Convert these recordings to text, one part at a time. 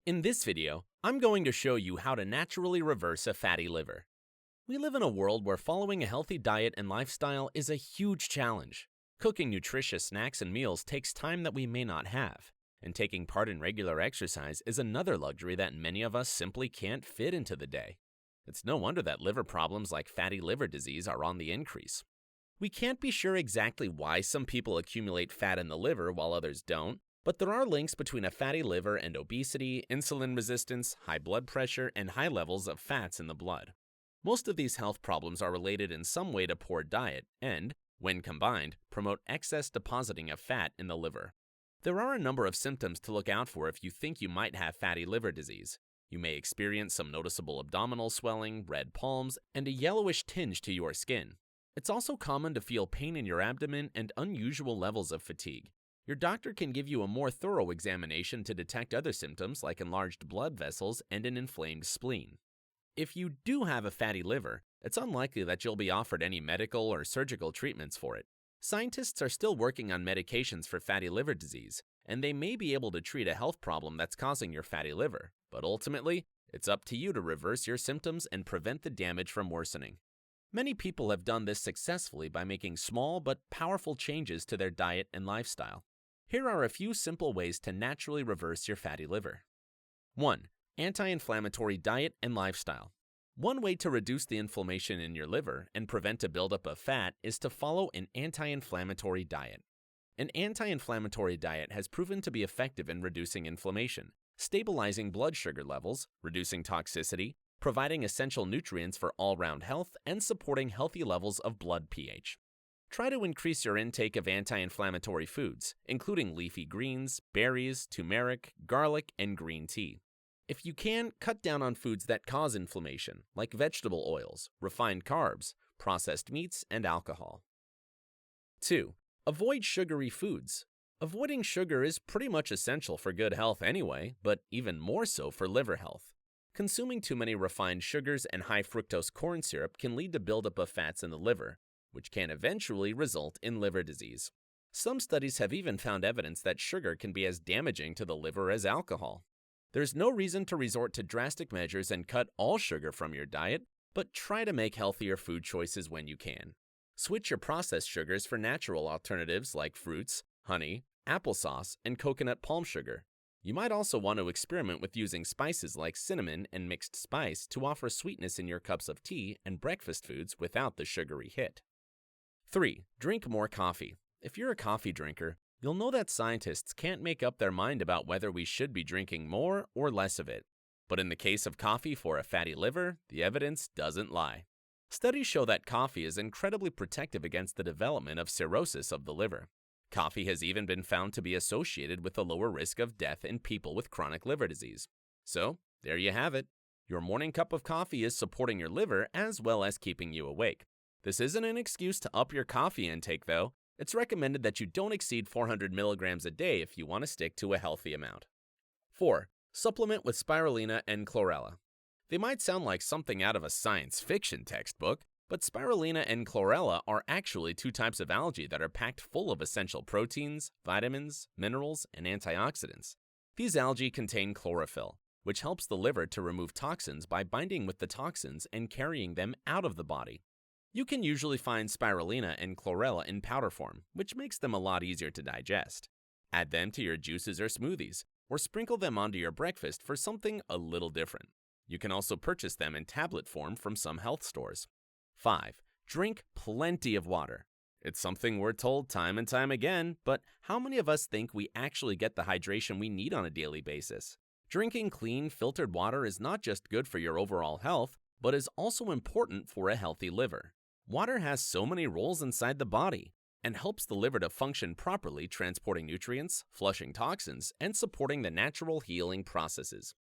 In this video, I'm going to show you how to naturally reverse a fatty liver. We live in a world where following a healthy diet and lifestyle is a huge challenge. Cooking nutritious snacks and meals takes time that we may not have, and taking part in regular exercise is another luxury that many of us simply can't fit into the day. It's no wonder that liver problems like fatty liver disease are on the increase. We can't be sure exactly why some people accumulate fat in the liver while others don't, but there are links between a fatty liver and obesity, insulin resistance, high blood pressure, and high levels of fats in the blood. Most of these health problems are related in some way to poor diet and, when combined, promote excess depositing of fat in the liver. There are a number of symptoms to look out for if you think you might have fatty liver disease. You may experience some noticeable abdominal swelling, red palms, and a yellowish tinge to your skin. It's also common to feel pain in your abdomen and unusual levels of fatigue. Your doctor can give you a more thorough examination to detect other symptoms like enlarged blood vessels and an inflamed spleen. If you do have a fatty liver, it's unlikely that you'll be offered any medical or surgical treatments for it. Scientists are still working on medications for fatty liver disease, and they may be able to treat a health problem that's causing your fatty liver, but ultimately, it's up to you to reverse your symptoms and prevent the damage from worsening. Many people have done this successfully by making small but powerful changes to their diet and lifestyle. Here are a few simple ways to naturally reverse your fatty liver. 1. Anti-inflammatory diet and lifestyle. One way to reduce the inflammation in your liver and prevent a buildup of fat is to follow an anti-inflammatory diet. An anti-inflammatory diet has proven to be effective in reducing inflammation, stabilizing blood sugar levels, reducing toxicity, providing essential nutrients for all-round health, and supporting healthy levels of blood pH. Try to increase your intake of anti-inflammatory foods, including leafy greens, berries, turmeric, garlic, and green tea. If you can, cut down on foods that cause inflammation, like vegetable oils, refined carbs, processed meats, and alcohol. 2. Avoid sugary foods. Avoiding sugar is pretty much essential for good health anyway, but even more so for liver health. Consuming too many refined sugars and high fructose corn syrup can lead to buildup of fats in the liver, which can eventually result in liver disease. Some studies have even found evidence that sugar can be as damaging to the liver as alcohol. There's no reason to resort to drastic measures and cut all sugar from your diet, but try to make healthier food choices when you can. Switch your processed sugars for natural alternatives like fruits, honey, applesauce, and coconut palm sugar. You might also want to experiment with using spices like cinnamon and mixed spice to offer sweetness in your cups of tea and breakfast foods without the sugary hit. 3. Drink more coffee. If you're a coffee drinker, you'll know that scientists can't make up their mind about whether we should be drinking more or less of it. But in the case of coffee for a fatty liver, the evidence doesn't lie. Studies show that coffee is incredibly protective against the development of cirrhosis of the liver. Coffee has even been found to be associated with a lower risk of death in people with chronic liver disease. So, there you have it. Your morning cup of coffee is supporting your liver as well as keeping you awake. This isn't an excuse to up your coffee intake, though. It's recommended that you don't exceed 400 milligrams a day if you want to stick to a healthy amount. 4. Supplement with spirulina and chlorella. They might sound like something out of a science fiction textbook, but spirulina and chlorella are actually two types of algae that are packed full of essential proteins, vitamins, minerals, and antioxidants. These algae contain chlorophyll, which helps the liver to remove toxins by binding with the toxins and carrying them out of the body. You can usually find spirulina and chlorella in powder form, which makes them a lot easier to digest. Add them to your juices or smoothies, or sprinkle them onto your breakfast for something a little different. You can also purchase them in tablet form from some health stores. 5. Drink plenty of water. It's something we're told time and time again, but how many of us think we actually get the hydration we need on a daily basis? Drinking clean, filtered water is not just good for your overall health, but is also important for a healthy liver. Water has so many roles inside the body and helps the liver to function properly, transporting nutrients, flushing toxins, and supporting the natural healing processes.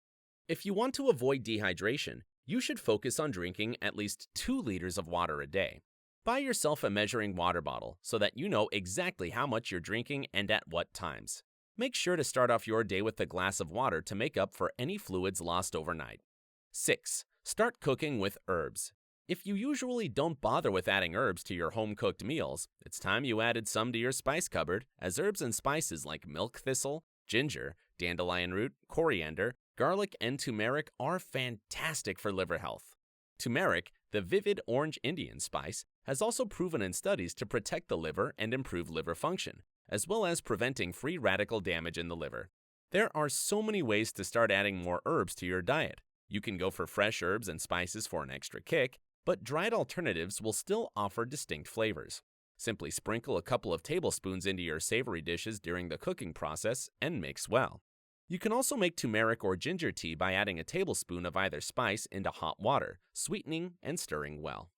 If you want to avoid dehydration, you should focus on drinking at least 2 liters of water a day. Buy yourself a measuring water bottle so that you know exactly how much you're drinking and at what times. Make sure to start off your day with a glass of water to make up for any fluids lost overnight. 6. Start cooking with herbs. If you usually don't bother with adding herbs to your home-cooked meals, it's time you added some to your spice cupboard, as herbs and spices like milk thistle, ginger, dandelion root, coriander, Garlic and turmeric are fantastic for liver health. Turmeric, the vivid orange Indian spice, has also proven in studies to protect the liver and improve liver function, as well as preventing free radical damage in the liver. There are so many ways to start adding more herbs to your diet. You can go for fresh herbs and spices for an extra kick, but dried alternatives will still offer distinct flavors. Simply sprinkle a couple of tablespoons into your savory dishes during the cooking process and mix well. You can also make turmeric or ginger tea by adding a tablespoon of either spice into hot water, sweetening and stirring well.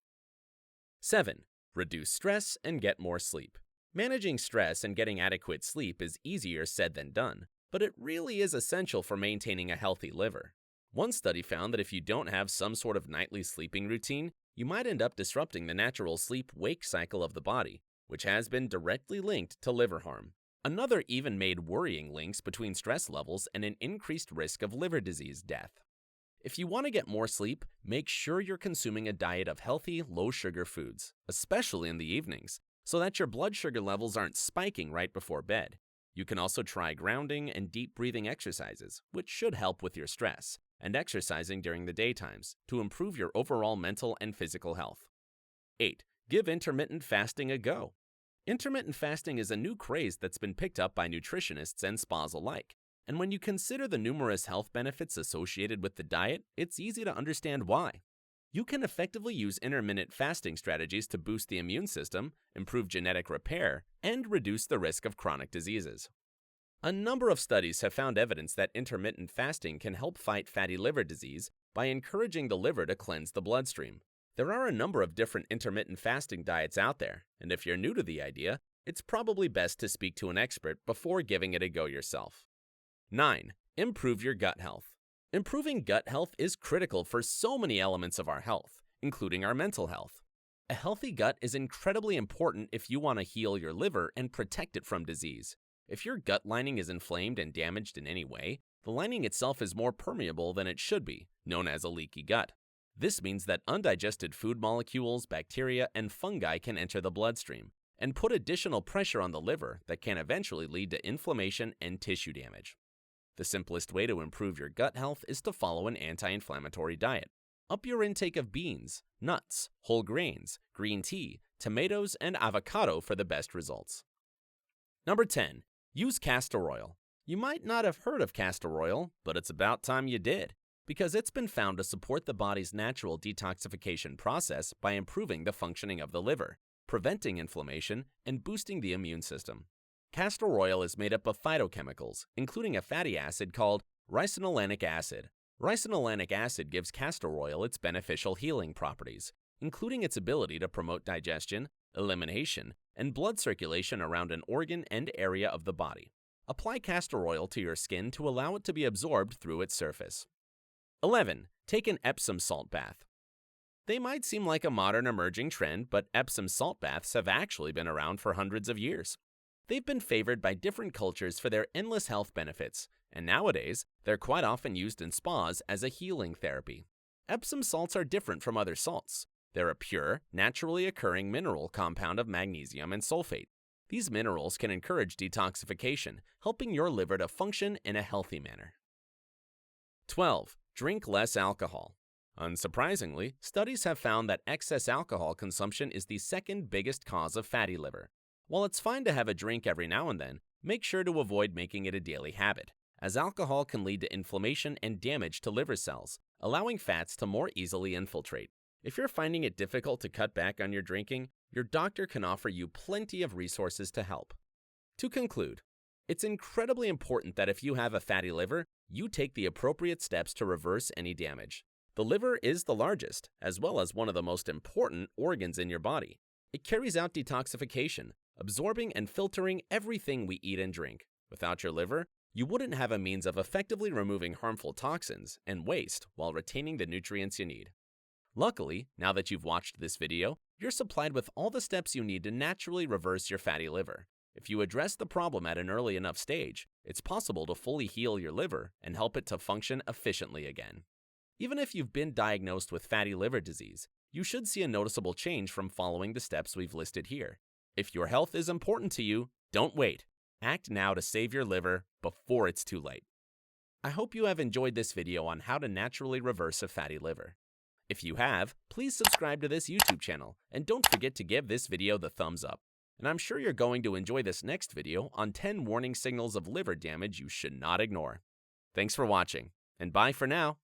7. Reduce stress and get more sleep. Managing stress and getting adequate sleep is easier said than done, but it really is essential for maintaining a healthy liver. One study found that if you don't have some sort of nightly sleeping routine, you might end up disrupting the natural sleep-wake cycle of the body, which has been directly linked to liver harm. Another even made worrying links between stress levels and an increased risk of liver disease death. If you want to get more sleep, make sure you're consuming a diet of healthy, low-sugar foods, especially in the evenings, so that your blood sugar levels aren't spiking right before bed. You can also try grounding and deep breathing exercises, which should help with your stress, and exercising during the daytimes to improve your overall mental and physical health. 8. Give intermittent fasting a go. Intermittent fasting is a new craze that's been picked up by nutritionists and spas alike, and when you consider the numerous health benefits associated with the diet, it's easy to understand why. You can effectively use intermittent fasting strategies to boost the immune system, improve genetic repair, and reduce the risk of chronic diseases. A number of studies have found evidence that intermittent fasting can help fight fatty liver disease by encouraging the liver to cleanse the bloodstream. There are a number of different intermittent fasting diets out there, and if you're new to the idea, it's probably best to speak to an expert before giving it a go yourself. 9. Improve your gut health. Improving gut health is critical for so many elements of our health, including our mental health. A healthy gut is incredibly important if you want to heal your liver and protect it from disease. If your gut lining is inflamed and damaged in any way, the lining itself is more permeable than it should be, known as a leaky gut. This means that undigested food molecules, bacteria, and fungi can enter the bloodstream and put additional pressure on the liver that can eventually lead to inflammation and tissue damage. The simplest way to improve your gut health is to follow an anti-inflammatory diet. Up your intake of beans, nuts, whole grains, green tea, tomatoes, and avocado for the best results. Number 10. Use castor oil. You might not have heard of castor oil, but it's about time you did, because it's been found to support the body's natural detoxification process by improving the functioning of the liver, preventing inflammation, and boosting the immune system. Castor oil is made up of phytochemicals, including a fatty acid called ricinoleic acid. Ricinoleic acid gives castor oil its beneficial healing properties, including its ability to promote digestion, elimination, and blood circulation around an organ and area of the body. Apply castor oil to your skin to allow it to be absorbed through its surface. 11. Take an Epsom salt bath. They might seem like a modern emerging trend, but Epsom salt baths have actually been around for hundreds of years. They've been favored by different cultures for their endless health benefits, and nowadays, they're quite often used in spas as a healing therapy. Epsom salts are different from other salts. They're a pure, naturally occurring mineral compound of magnesium and sulfate. These minerals can encourage detoxification, helping your liver to function in a healthy manner. 12. Drink less alcohol. Unsurprisingly, studies have found that excess alcohol consumption is the second biggest cause of fatty liver. While it's fine to have a drink every now and then, make sure to avoid making it a daily habit, as alcohol can lead to inflammation and damage to liver cells, allowing fats to more easily infiltrate. If you're finding it difficult to cut back on your drinking, your doctor can offer you plenty of resources to help. To conclude, it's incredibly important that if you have a fatty liver, you take the appropriate steps to reverse any damage. The liver is the largest, as well as one of the most important organs in your body. It carries out detoxification, absorbing and filtering everything we eat and drink. Without your liver, you wouldn't have a means of effectively removing harmful toxins and waste while retaining the nutrients you need. Luckily, now that you've watched this video, you're supplied with all the steps you need to naturally reverse your fatty liver. If you address the problem at an early enough stage, it's possible to fully heal your liver and help it to function efficiently again. Even if you've been diagnosed with fatty liver disease, you should see a noticeable change from following the steps we've listed here. If your health is important to you, don't wait. Act now to save your liver before it's too late. I hope you have enjoyed this video on how to naturally reverse a fatty liver. If you have, please subscribe to this YouTube channel and don't forget to give this video the thumbs up. And I'm sure you're going to enjoy this next video on 10 warning signals of liver damage you should not ignore. Thanks for watching, and bye for now.